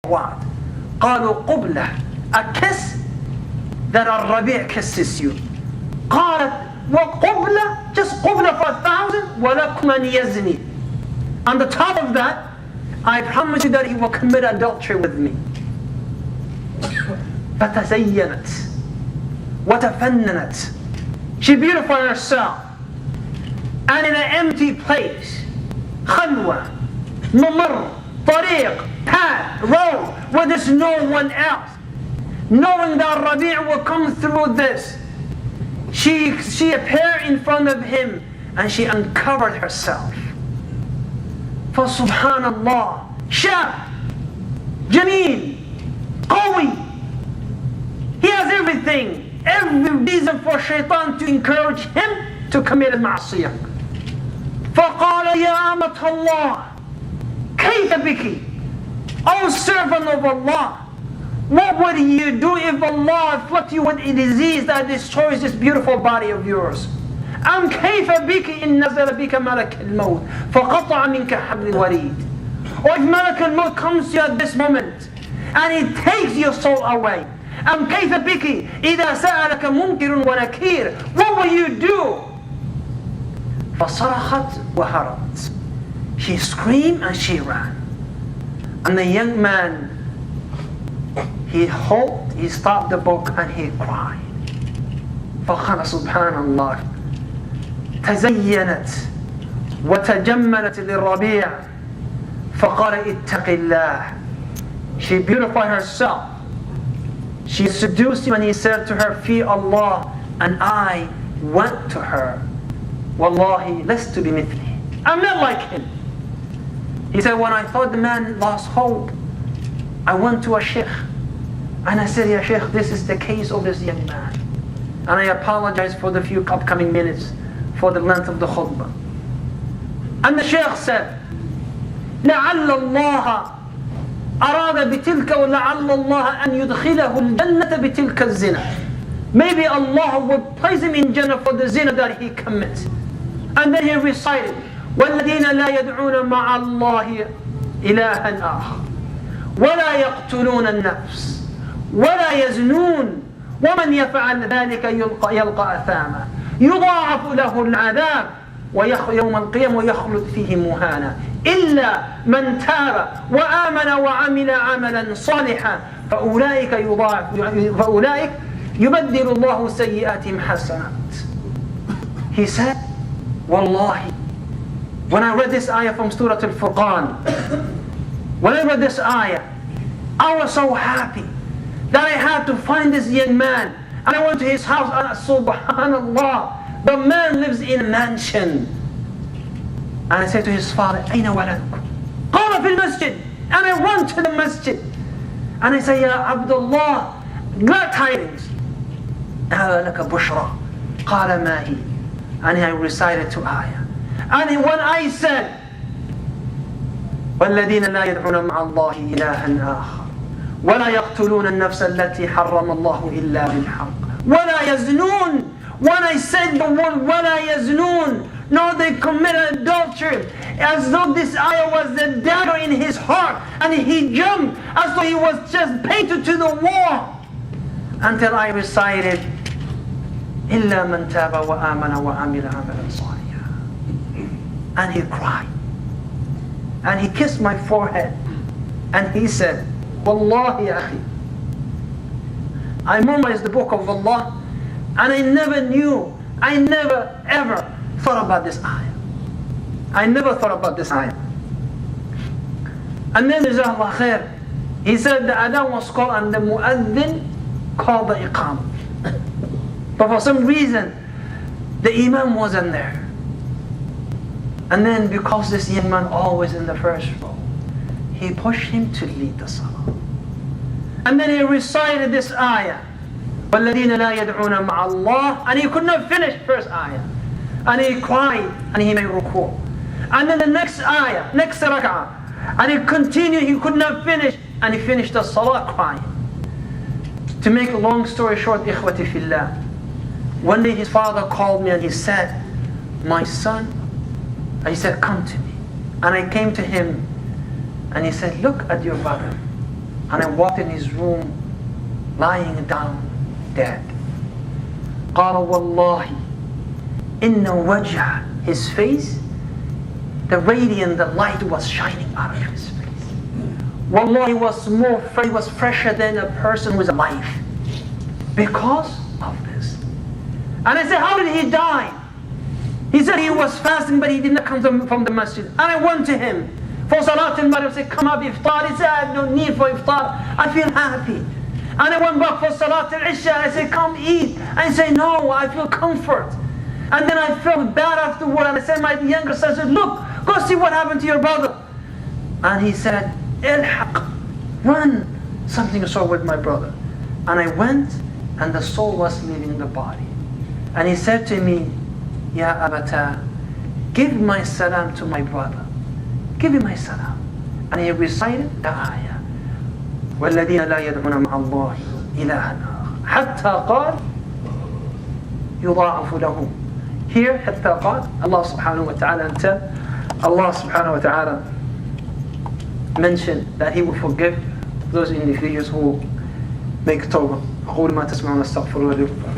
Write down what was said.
what? قالوا قبلة, a kiss that al-Rabi' kisses you. قالت وقبلة, just قبلة for 1,000, ولكم من يزني. On the top of that, I promise you that he will commit adultery with me. فتزينت وتفننت. She beautified herself. And in an empty place, خلوة, ممر, طريق, path, road, where there's no one else, knowing that Rabi' will come through this, she appeared in front of him and she uncovered herself. For subhanallah, شاب, جميل, قوي, he has everything, every reason for shaitan to encourage him to commit المعصية. فقال يا أمة الله كيف بك, O servant of Allah, what would you do if Allah afflict you with a disease that destroys this beautiful body of yours? أم كيف بك إن نزل بك ملك الموت فقطع منك حبل الوريد. Or if Malak al-Maut comes to you at this moment and he takes your soul away, أم كيف بك إذا سألك منكر ونكير, what will you do? فصرخت وهربت. She screamed and she ran. And the young man, he hoped, he stopped the book and he cried. فقال سبحان الله تزينت وتجملت للربيع فقال اتق الله. She beautified herself. She seduced him and he said to her, fear Allah. And I went to her. Wallahi, lestu bimithli. I'm not like him. He said, when I thought the man lost hope, I went to a sheikh and I said, Ya sheikh, this is the case of this young man. And I apologize for the few upcoming minutes for the length of the khutbah. And the sheikh said, لعل الله أراد بتلك ولعل الله أن يدخله الجنة بتلك الزنا. Maybe Allah would place him in Jannah for the zina that he commits. And then he recited, والذين لا يدعون مع الله إلها آخر ولا يقتلون النفس ولا يزنون ومن يفعل ذلك يلقى أثاما يضاعف له العذاب يوم القيامة ويخلد فيه مهانا إلا من تاب وآمن وعمل عملا صالحا فأولئك يبدل الله سيئاتهم حسنات. He said, Wallahi, when I read this ayah from Surah Al-Furqan, when I read this ayah, I was so happy that I had to find this young man. And I went to his house and subhanallah, the man lives in a mansion. And I said to his father, أين ولدك? قال في المسجد. And I went to the masjid. And I said, Ya Abdullah, glad tidings. هذا لك بشرى. قال ما هي. And I recited to ayah. And when I said, والذين لا يدعون مع الله إلها آخر ولا يقتلون النفس التي حرم الله إلا بالحق ولا يزنون. When I said the word ولا يزنون, no, they committed adultery, as though this ayah was the dagger in his heart, and he jumped as though he was just painted to the wall, until I recited إلا من تاب وآمن وعمل عملا صالحا. And he cried and he kissed my forehead and he said, Wallahi akhi, I memorized the book of Allah and I never ever thought about this ayah. I never thought about this ayah. And then Jazakallah khair, he said the adhan was called and the muaddin called the iqam. But for some reason the imam wasn't there. And then because this young man always in the first row, he pushed him to lead the salah. And then he recited this ayah, وَالَّذِينَ لَا يَدْعُونَ مَعَ اللَّهِ, and he could not finish first ayah. And he cried and he made ruku'. And then the next ayah, next rak'ah, and he continued, he could not finish, and he finished the salah crying. To make a long story short, ikhwati fillah, one day his father called me and he said, my son, and he said, come to me. And I came to him and he said, look at your brother. and I walked in his room, lying down, dead. قال والله إن وجه, his face, the radiant, the light was shining out of his face. Wallahi, he was fresher than a person who is alive because of this. And I said, how did he die? He said he was fasting, but he did not come from the masjid. And I went to him for Salat al-Maghrib. I said, come up, iftar. He said, I have no need for iftar. I feel happy. And I went back for Salat al-Isha. I said, come eat. And he said, no, I feel comfort. And then I felt bad afterward. And I said, my younger son said, look, go see what happened to your brother. And he said, ilhaq, run. Something is wrong with my brother. And I went, and the soul was leaving the body. And he said to me, Ya Abata, give my salam to my brother. Give him my salam. And he recited the ayah. وَالَّذِينَ لَا يَدْعُونَ مَعَ اللَّهِ إِلَهًا حَتَّى قَالَ يُضَاعَفُ لَهُمْ. Here, حَتَّى قَالَ, Allah subhanahu wa ta'ala, until Allah subhanahu wa ta'ala mentioned that He will forgive those individuals who make tawbah. أقول ما تسمعون أستغفر الله لكم.